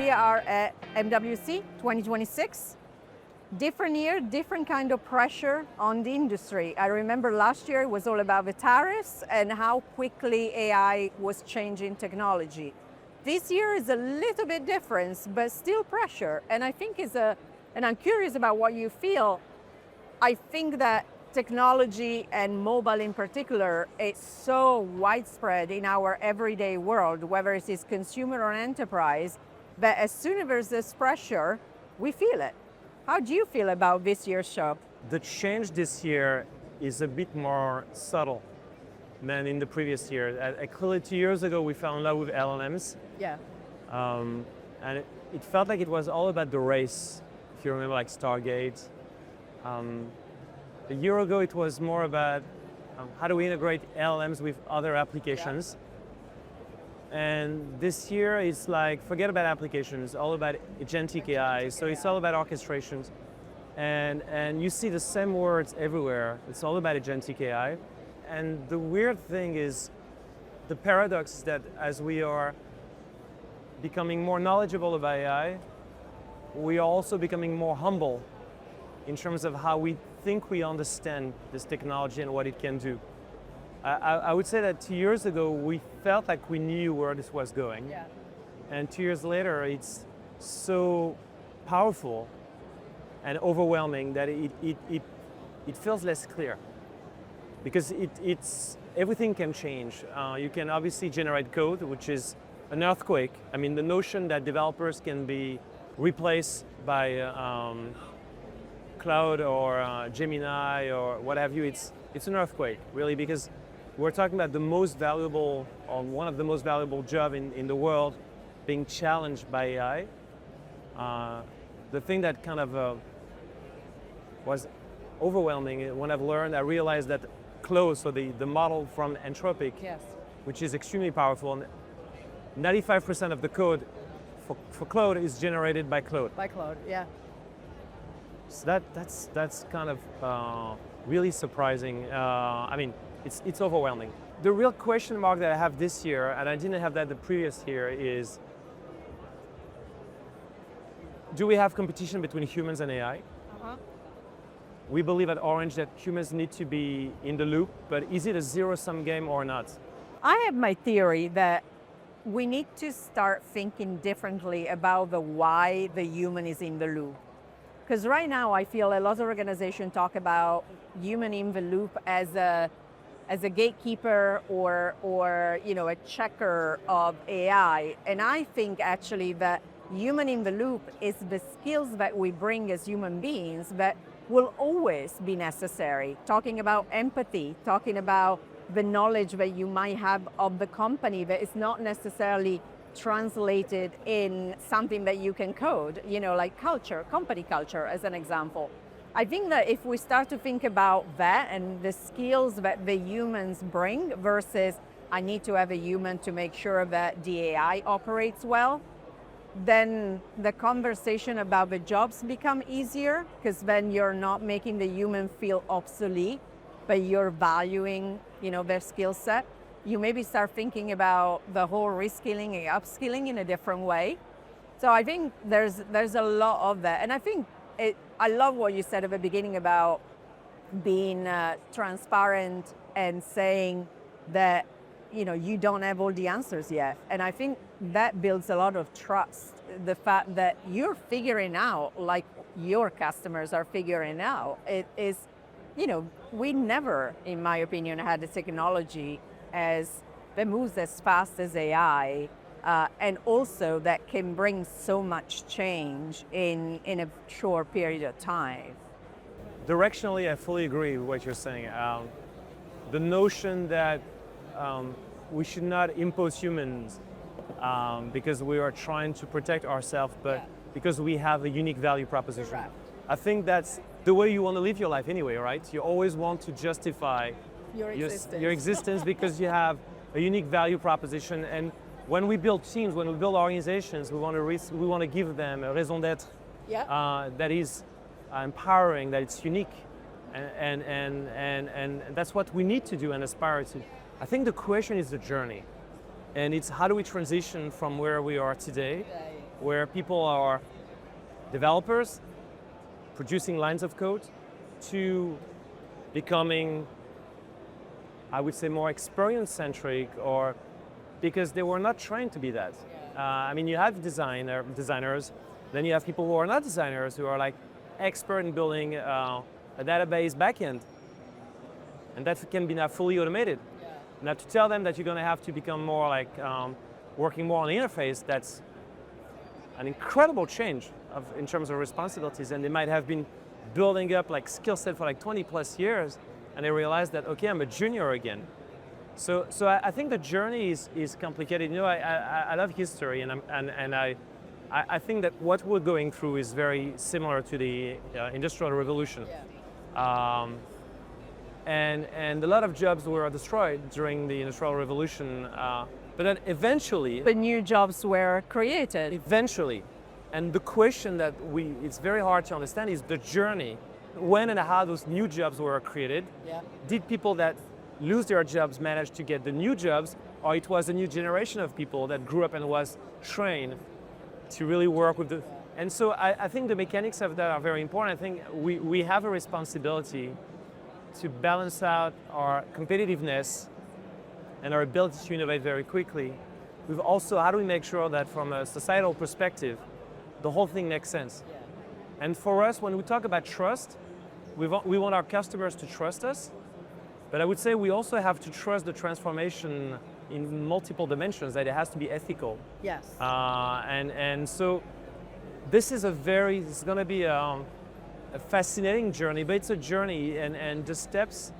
We are at MWC 2026. Different year, different kind of pressure on the industry. I remember last year it was all about the tariffs and how quickly AI was changing technology. This year is a little bit different, but still pressure. And I think and I'm curious about what you feel. I think that technology and mobile in particular is so widespread in our everyday world, whether it is consumer or enterprise, that as soon as there's this pressure, we feel it. How do you feel about this year's show? The change this year is a bit more subtle than in the previous year. Clearly 2 years ago, we fell in love with LLMs. Yeah. And it felt like it was all about the race, if you remember, like Stargate. A year ago, it was more about how do we integrate LLMs with other applications. Yeah. And this year, it's like, forget about applications, all about Agentic AI. So it's all about orchestrations. And you see the same words everywhere. It's all about Agentic AI. And the weird thing is, the paradox is that as we are becoming more knowledgeable about AI, we are also becoming more humble in terms of how we think we understand this technology and what it can do. I would say that 2 years ago, we felt like we knew where this was going. Yeah. And 2 years later, it's so powerful and overwhelming that it feels less clear. Because everything can change. You can obviously generate code, which is an earthquake. I mean, the notion that developers can be replaced by Cloud or Gemini or what have you, it's an earthquake, really, because we're talking about the most valuable, or one of the most valuable jobs in the world being challenged by AI. The thing that kind of was overwhelming when I've learned, I realized that Claude, so the model from Anthropic, Yes. which is extremely powerful, 95% of the code for Claude is generated by Claude. By Claude, yeah. So that's kind of really surprising. I mean, it's overwhelming. The real question mark that I have this year, and I didn't have that the previous year, is do we have competition between humans and AI? Uh-huh. We believe at Orange that humans need to be in the loop, but is it a zero-sum game or not? I have my theory that we need to start thinking differently about the why the human is in the loop. Because right now I feel a lot of organizations talk about human in the loop as a gatekeeper or a checker of AI. And I think actually that human in the loop is the skills that we bring as human beings that will always be necessary. Talking about empathy, talking about the knowledge that you might have of the company that is not necessarily translated in something that you can code, like culture, company culture as an example. I think that if we start to think about that and the skills that the humans bring versus I need to have a human to make sure that the AI operates well, then the conversation about the jobs become easier because then you're not making the human feel obsolete, but you're valuing, their skill set. You maybe start thinking about the whole reskilling and upskilling in a different way. So I think there's a lot of that. And I think I love what you said at the beginning about being transparent and saying that, you don't have all the answers yet. And I think that builds a lot of trust. The fact that you're figuring out, like your customers are figuring out, it is, we never, in my opinion, had a technology that moves as fast as AI, and also that can bring so much change in a short period of time. Directionally, I fully agree with what you're saying. The notion that we should not impose humans because we are trying to protect ourselves, but because we have a unique value proposition. Correct. I think that's the way you want to live your life anyway, right? You always want to justify your existence because you have a unique value proposition. And when we build teams, when we build organizations, we want to give them a raison d'être that is empowering, that it's unique, and that's what we need to do and aspire to. I think the question is the journey, and it's how do we transition from where we are today where people are developers producing lines of code to becoming, I would say, more experience-centric, or because they were not trained to be that. I mean, you have designers, then you have people who are not designers, who are like expert in building a database backend, and that can be now fully automated. Now to tell them that you're going to have to become more like working more on the interface, that's an incredible change in terms of responsibilities, and they might have been building up like skill set for like 20 plus years, and they realize that, okay, I'm a junior again. So I think the journey is complicated. You know, I love history, and I think that what we're going through is very similar to the Industrial Revolution. And a lot of jobs were destroyed during the Industrial Revolution, but then eventually... But new jobs were created. Eventually. And the question that it's very hard to understand is the journey. When and how those new jobs were created. Did people that lose their jobs manage to get the new jobs, or it was a new generation of people that grew up and was trained to really work with the... And so I think the mechanics of that are very important. I think we have a responsibility to balance out our competitiveness and our ability to innovate very quickly. We've also, how do we make sure that from a societal perspective, the whole thing makes sense? And for us, when we talk about trust, we want our customers to trust us, but I would say we also have to trust the transformation in multiple dimensions, that it has to be ethical. Yes. And so this is it's going to be a fascinating journey, but it's a journey, and the steps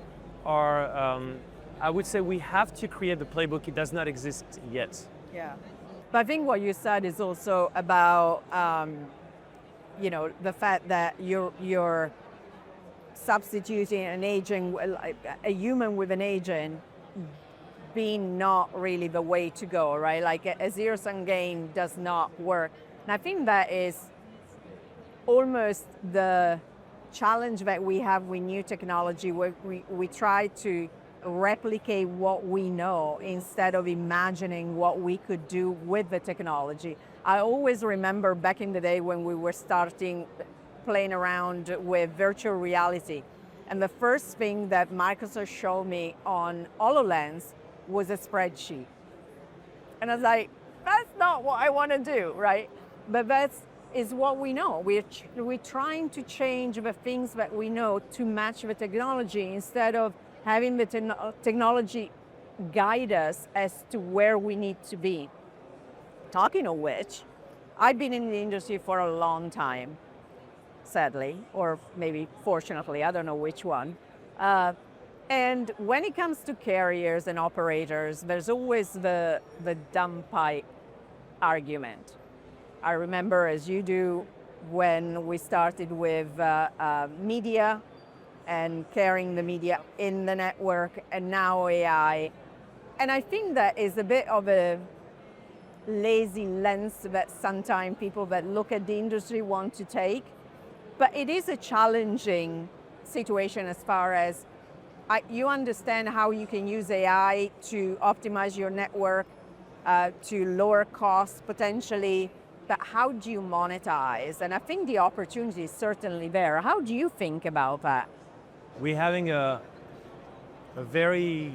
are, I would say we have to create the playbook. It does not exist yet. Yeah. But I think what you said is also about, the fact that you're substituting an agent, a human with an agent, being not really the way to go, right? Like a zero-sum game does not work. And I think that is almost the challenge that we have with new technology, where we try to replicate what we know instead of imagining what we could do with the technology. I always remember back in the day when we were starting playing around with virtual reality, and the first thing that Microsoft showed me on HoloLens was a spreadsheet. And I was like, that's not what I want to do, right? But is what we know. We're trying to change the things that we know to match the technology instead of having the technology guide us as to where we need to be. Talking of which, I've been in the industry for a long time, sadly, or maybe fortunately, I don't know which one. And when it comes to carriers and operators, there's always the dumb pipe argument. I remember, as you do, when we started with media and carrying the media in the network, and now AI. And I think that is a bit of a lazy lens that sometimes people that look at the industry want to take. But it is a challenging situation as far as you understand how you can use AI to optimize your network, to lower costs potentially, but how do you monetize? And I think the opportunity is certainly there. How do you think about that? We're having a very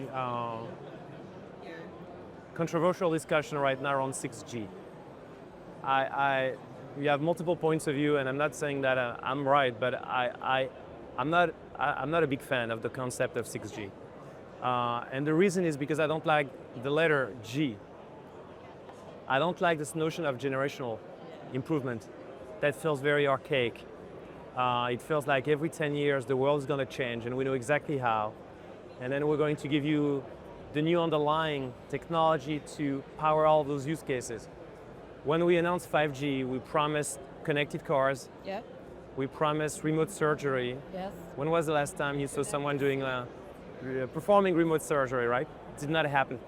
controversial discussion right now on 6G. We have multiple points of view, and I'm not saying that I'm right, but I'm not a big fan of the concept of 6G. And the reason is because I don't like the letter G. I don't like this notion of generational improvement. That feels very archaic. It feels like every 10 years the world is going to change, and we know exactly how. And then we're going to give you the new underlying technology to power all those use cases. When we announced 5G, we promised connected cars. Yeah. We promised remote surgery. Yes. When was the last time you saw someone doing performing remote surgery, right? It did not happen.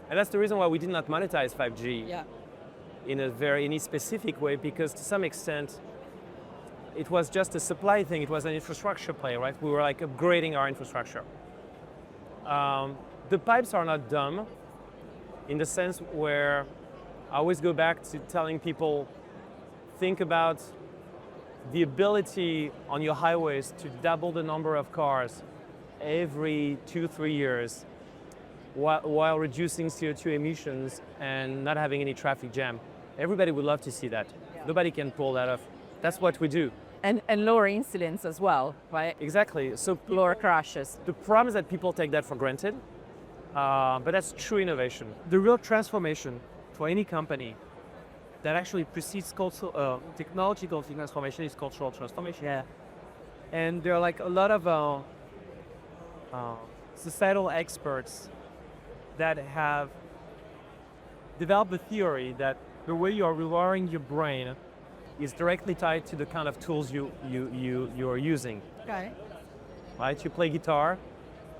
And that's the reason why we did not monetize 5G in any specific way, because to some extent, it was just a supply thing. It was an infrastructure play, right? We were like upgrading our infrastructure. The pipes are not dumb in the sense where I always go back to telling people, think about the ability on your highways to double the number of cars every 2-3 years while reducing CO2 emissions and not having any traffic jam. Everybody would love to see that. Yeah. Nobody can pull that off. That's what we do. And lower incidents as well, right? Exactly. So lower crashes. The problem is that people take that for granted, but that's true innovation. The real transformation for any company that actually precedes technological transformation is cultural transformation. Yeah. And there are like a lot of societal experts that have developed a theory that the way you are rewiring your brain is directly tied to the kind of tools you are using. Okay. Right? You play guitar,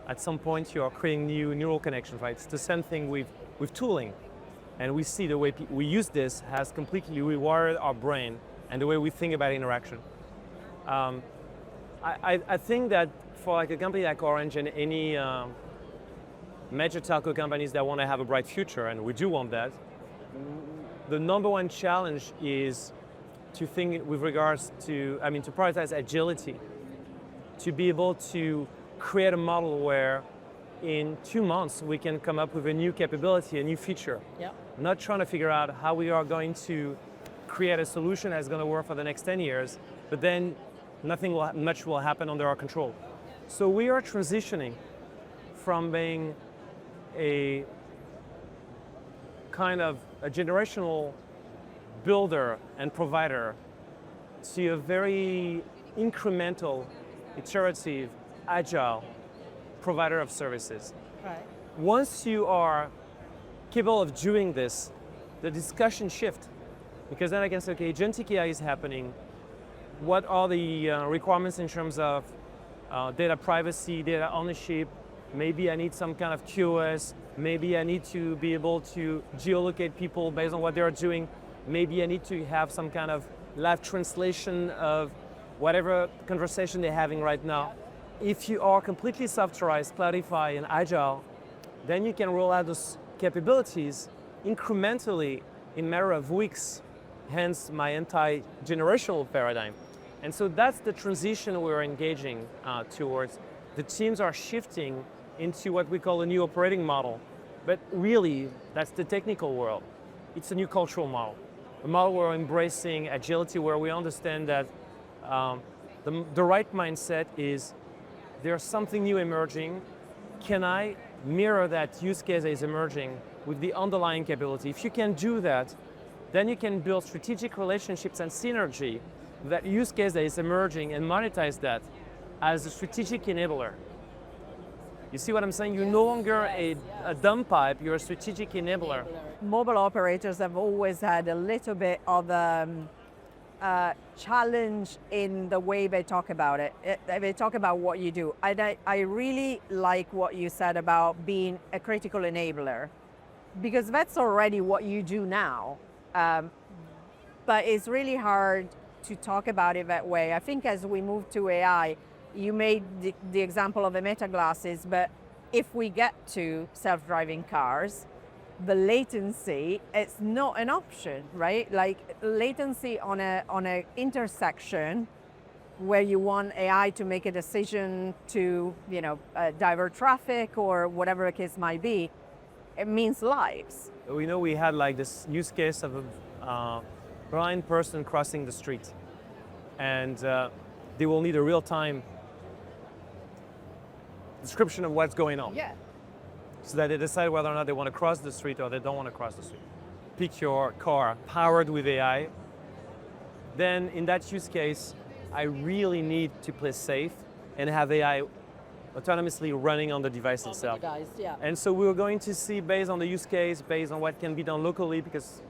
at some point you are creating new neural connections, right? It's the same thing with tooling. And we see the way we use this has completely rewired our brain and the way we think about interaction. I think that for like a company like Orange and any major telco companies that want to have a bright future, and we do want that, the number one challenge is to think with regards to, to prioritize agility, to be able to create a model where in 2 months we can come up with a new capability, a new feature. Yep. Not trying to figure out how we are going to create a solution that's going to work for the next 10 years, but then much will happen under our control. So we are transitioning from being a kind of a generational builder and provider to a very incremental, iterative, agile provider of services. Right. Once you are capable of doing this, the discussion shifts, because then I can say, okay, Agentic AI is happening. What are the requirements in terms of data privacy, data ownership? Maybe I need some kind of QoS. Maybe I need to be able to geolocate people based on what they're doing. Maybe I need to have some kind of live translation of whatever conversation they're having right now. If you are completely softwareized, cloudified, and agile, then you can roll out those capabilities incrementally in a matter of weeks, hence my anti-generational paradigm. And so that's the transition we're engaging towards. The teams are shifting into what we call a new operating model. But really, that's the technical world. It's a new cultural model. A model where we're embracing agility, where we understand that the right mindset is there's something new emerging. Can I mirror that use case that is emerging with the underlying capability? If you can do that, then you can build strategic relationships and synergy with that use case that is emerging and monetize that as a strategic enabler. You see what I'm saying? You're no longer a dumb pipe, you're a strategic enabler. Mobile operators have always had a little bit of a challenge in the way they talk about it. They talk about what you do. I really like what you said about being a critical enabler, because that's already what you do now. But it's really hard to talk about it that way. I think as we move to AI, you made the example of the meta glasses, but if we get to self-driving cars, the latency, it's not an option, right? Like latency on a intersection where you want AI to make a decision to, divert traffic or whatever the case might be, it means lives. We know we had like this use case of a blind person crossing the street, and they will need a real-time description of what's going on. Yeah. So that they decide whether or not they want to cross the street or they don't want to cross the street. Pick your car powered with AI. Then in that use case, I really need to play safe and have AI autonomously running on the device itself. Yeah. And so we're going to see, based on the use case, based on what can be done locally, because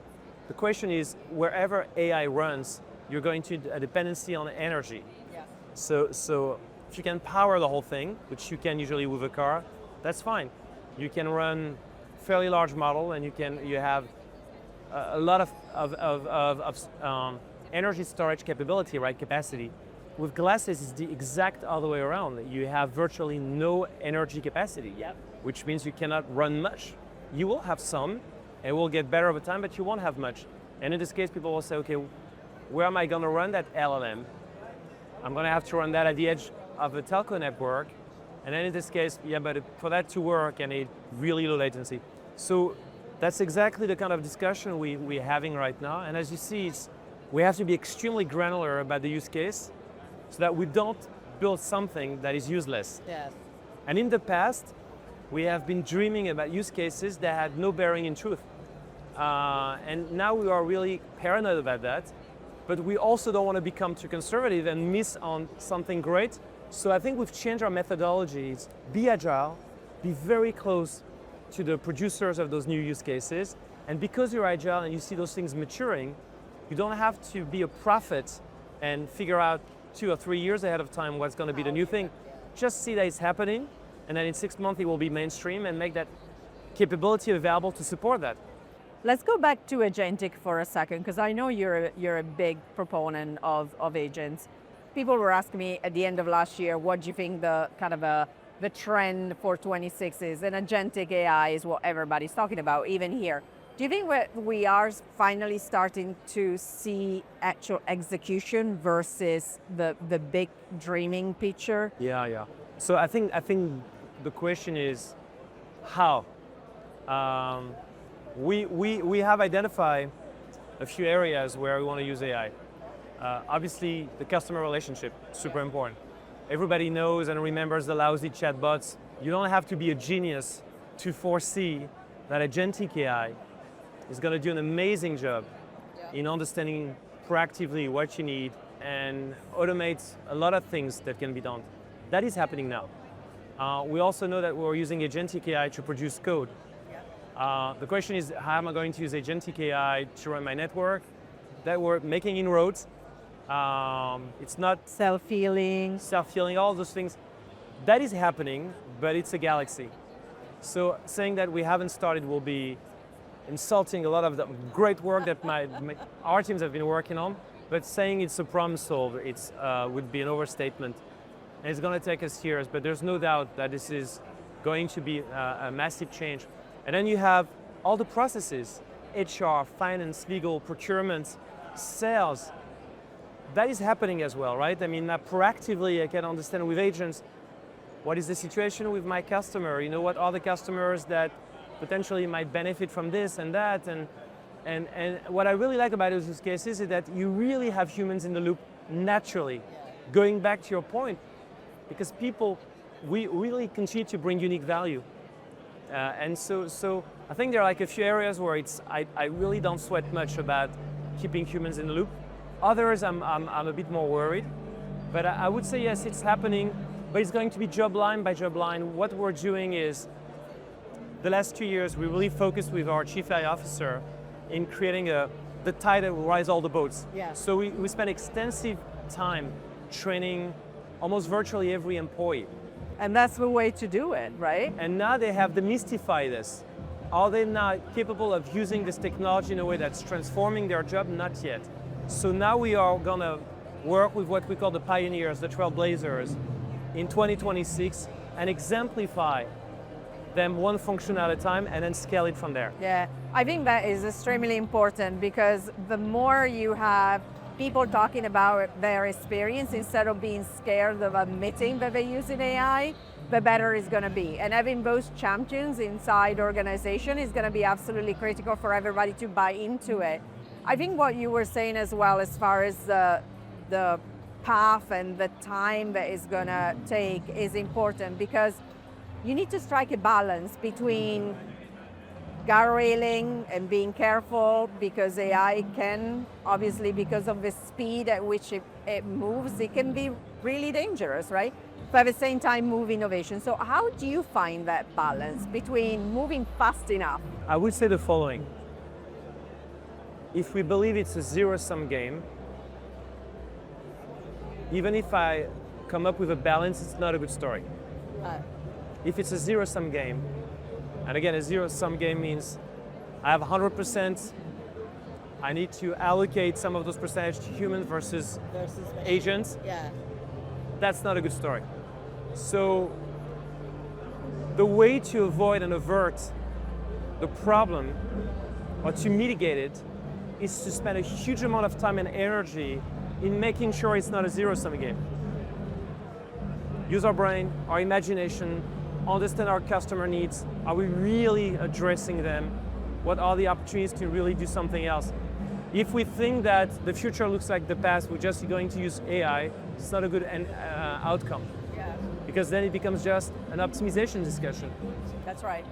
the question is, wherever AI runs, you're going to a dependency on energy. Yeah. So if you can power the whole thing, which you can usually with a car, that's fine. You can run fairly large model, and you have a lot of energy storage capability, right? Capacity. With glasses, it's the exact other way around. You have virtually no energy capacity, Yep. which means you cannot run much. You will have some, It will get better over time, but you won't have much. And in this case, people will say, okay, where am I going to run that LLM? I'm going to have to run that at the edge of a telco network. And then in this case, yeah, but for that to work, I need really low latency. So that's exactly the kind of discussion we're having right now. And as you see, we have to be extremely granular about the use case so that we don't build something that is useless. Yes. And in the past, we have been dreaming about use cases that had no bearing in truth. And now we are really paranoid about that. But we also don't want to become too conservative and miss on something great. So I think we've changed our methodologies. Be agile, be very close to the producers of those new use cases. And because you're agile and you see those things maturing, you don't have to be a prophet and figure out 2 or 3 years ahead of time what's going to be the new thing. Just see that it's happening, and then in 6 months it will be mainstream, and make that capability available to support that. Let's go back to agentic for a second, because I know you're a big proponent of agents. People were asking me at the end of last year, what do you think the kind of the trend for 26 is? And agentic AI is what everybody's talking about, even here. Do you think we are finally starting to see actual execution versus the big dreaming picture? Yeah. So I think the question is how. We have identified a few areas where we want to use AI. Obviously, the customer relationship, super important. Everybody knows and remembers the lousy chatbots. You don't have to be a genius to foresee that agentic AI is going to do an amazing job in understanding proactively what you need and automate a lot of things that can be done. That is happening now. We also know that we're using agentic AI to produce code. The question is, how am I going to use agentic AI to run my network? That we're making inroads. It's not Self-healing, all those things. That is happening, but it's a galaxy. So saying that we haven't started will be insulting a lot of the great work that our teams have been working on, but saying it's a problem solved, would be an overstatement. And it's going to take us years, but there's no doubt that this is going to be a massive change. And then you have all the processes, HR, finance, legal, procurement, sales. That is happening as well, right? I mean, proactively I can understand with agents, what is the situation with my customer? You know, what are the customers that potentially might benefit from this and that? And what I really like about those use cases is that you really have humans in the loop naturally. Going back to your point, because we really continue to bring unique value. And so I think there are like a few areas where I really don't sweat much about keeping humans in the loop. Others I'm a bit more worried, but I would say yes, it's happening, but it's going to be job line by job line. What we're doing is, the last 2 years we really focused with our chief AI officer in creating the tide that will rise all the boats. Yeah. So we spent extensive time training almost virtually every employee. and that's the way to do it, right? And now they have demystified this. Are they now capable of using this technology in a way that's transforming their job? Not yet. So now we are gonna work with what we call the pioneers, the trailblazers, in 2026 and exemplify them one function at a time and then scale it from there. Yeah, I think that is extremely important, because the more you have people talking about their experience instead of being scared of admitting that they use an AI, the better it's going to be. And having those champions inside organization is going to be absolutely critical for everybody to buy into it. I think what you were saying as well, as far as the path and the time that it's going to take, is important, because you need to strike a balance between guardrailing and being careful, because AI can, obviously, because of the speed at which it moves, it can be really dangerous, right? But at the same time, move innovation. So how do you find that balance between moving fast enough? I would say the following. If we believe it's a zero-sum game, even if I come up with a balance, it's not a good story. If it's a zero-sum game, and again, a zero-sum game means I have 100%, I need to allocate some of those percentage to humans versus agents. Yeah. That's not a good story. So the way to avoid and avert the problem or to mitigate it is to spend a huge amount of time and energy in making sure it's not a zero-sum game. Use our brain, our imagination, understand our customer needs. Are we really addressing them? What are the opportunities to really do something else? If we think that the future looks like the past, we're just going to use AI, it's not a good outcome. Yeah. Because then it becomes just an optimization discussion. That's right.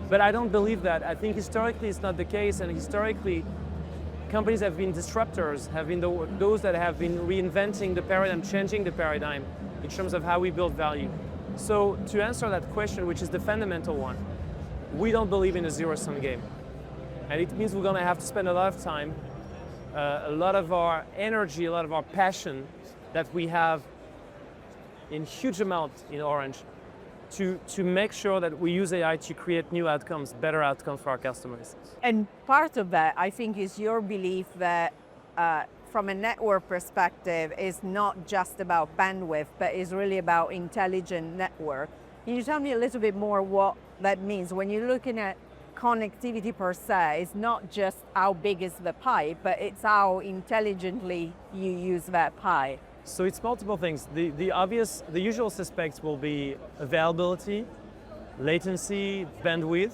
But I don't believe that. I think historically it's not the case, and historically companies have been disruptors, have been those that have been reinventing the paradigm, changing the paradigm in terms of how we build value. So to answer that question, which is the fundamental one, we don't believe in a zero-sum game. And it means we're going to have to spend a lot of time, a lot of our energy, a lot of our passion that we have in huge amount in Orange to make sure that we use AI to create new outcomes, better outcomes for our customers. And part of that, I think, is your belief that from a network perspective, is not just about bandwidth, but is really about intelligent network. Can you tell me a little bit more what that means? When you're looking at connectivity per se, it's not just how big is the pie, but it's how intelligently you use that pie. So it's multiple things. The usual suspects will be availability, latency, bandwidth,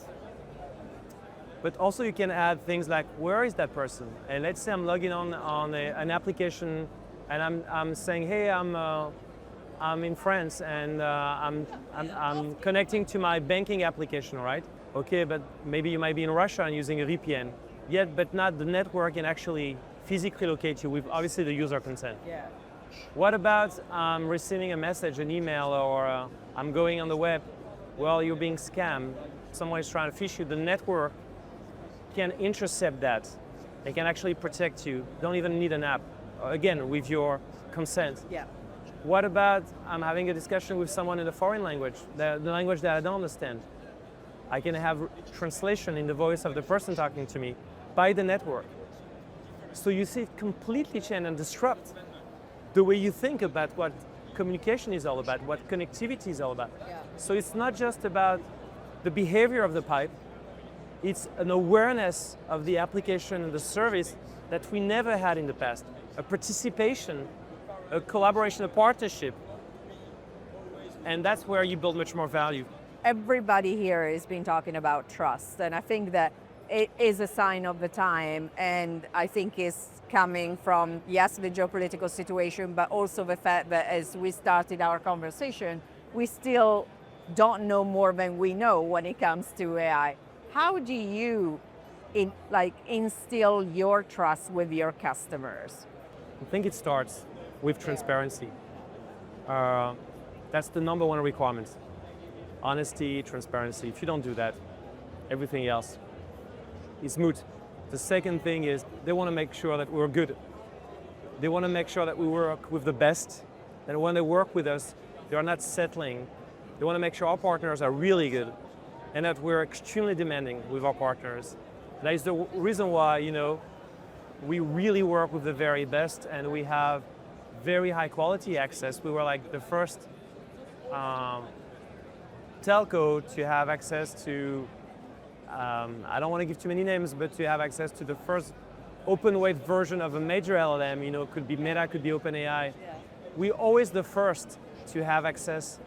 but also you can add things like where is that person? And let's say I'm logging on an application and I'm saying, hey, I'm in France and I'm connecting to my banking application, right? Okay, but maybe you might be in Russia and using a VPN. Yet, but not the network can actually physically locate you with obviously the user consent. Yeah. What about receiving a message, an email, or I'm going on the web? Well, you're being scammed. Someone is trying to phish you. The network can intercept that. They can actually protect you. Don't even need an app. Again, with your consent. Yeah. What about I'm having a discussion with someone in a foreign language, the language that I don't understand? I can have translation in the voice of the person talking to me by the network. So you see it completely change and disrupt the way you think about what communication is all about, what connectivity is all about. Yeah. So it's not just about the behavior of the pipe, it's an awareness of the application and the service that we never had in the past. A participation, a collaboration, a partnership. And that's where you build much more value. Everybody here has been talking about trust, and I think that it is a sign of the time, and I think it's coming from, yes, the geopolitical situation, but also the fact that as we started our conversation, we still don't know more than we know when it comes to AI. How do you instill your trust with your customers? I think it starts with transparency. That's the number one requirement. Honesty, transparency. If you don't do that, everything else is moot. The second thing is they want to make sure that we're good. They want to make sure that we work with the best, that when they work with us, they are not settling. They want to make sure our partners are really good and that we're extremely demanding with our partners. That is the reason why, we really work with the very best and we have very high quality access. We were like the first telco to have access to, I don't want to give too many names, but to have access to the first open weight version of a major LLM, could be Meta, could be OpenAI. Yeah. We're always the first to have access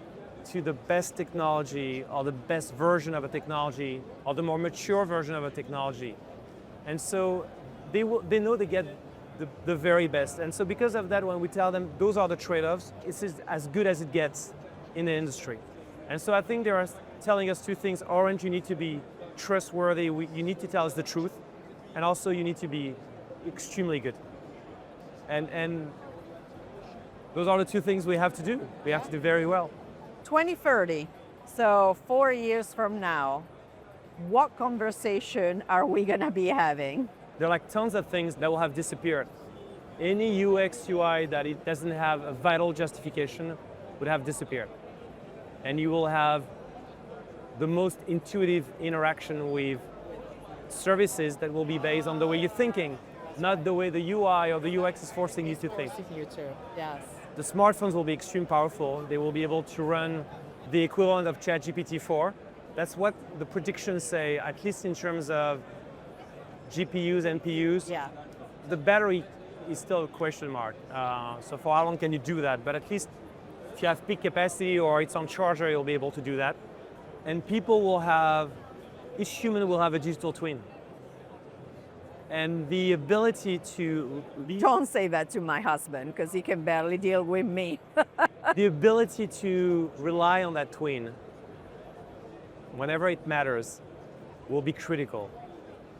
to the best technology or the best version of a technology or the more mature version of a technology. And so they know they get the very best. And so because of that, when we tell them those are the trade-offs, it's as good as it gets in the industry. And so I think they are telling us two things. Orange, you need to be trustworthy, you need to tell us the truth, and also you need to be extremely good. And those are the two things we have to do. We have to do very well. 2030, so 4 years from now, what conversation are we going to be having? There are like tons of things that will have disappeared. Any UX, UI that it doesn't have a vital justification would have disappeared. And you will have the most intuitive interaction with services that will be based on the way you're thinking, not the way the UI or the UX is forcing you to think. You too. Yes. The smartphones will be extremely powerful. They will be able to run the equivalent of ChatGPT 4. That's what the predictions say, at least in terms of GPUs, NPUs. Yeah. The battery is still a question mark. So for how long can you do that? But at least if you have peak capacity or it's on charger, you'll be able to do that. And people will have, each human will have a digital twin. And the ability to Don't say that to my husband because he can barely deal with me. the ability to rely on that twin whenever it matters will be critical.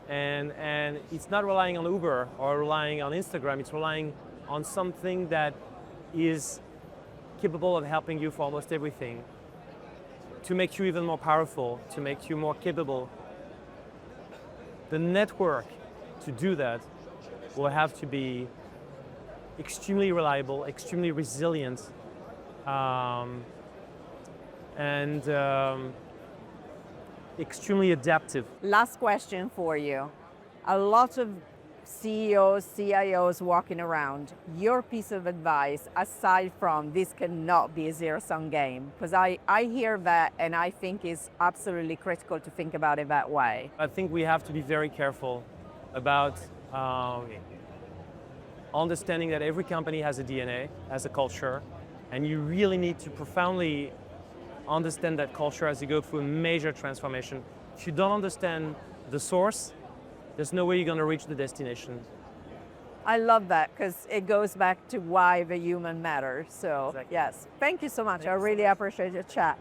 And it's not relying on Uber or relying on Instagram, it's relying on something that is capable of helping you for almost everything, to make you even more powerful, to make you more capable. The network to do that will have to be extremely reliable, extremely resilient, and extremely adaptive. Last question for you. A lot of CEOs, CIOs walking around. Your piece of advice, aside from this cannot be a zero-sum game, because I hear that and I think it's absolutely critical to think about it that way. I think we have to be very careful about understanding that every company has a DNA, has a culture, and you really need to profoundly understand that culture as you go through a major transformation. If you don't understand the source, there's no way you're going to reach the destination. I love that because it goes back to why the human matters. So Exactly. yes, thank you so much. I Thank you so really much. appreciate your chat.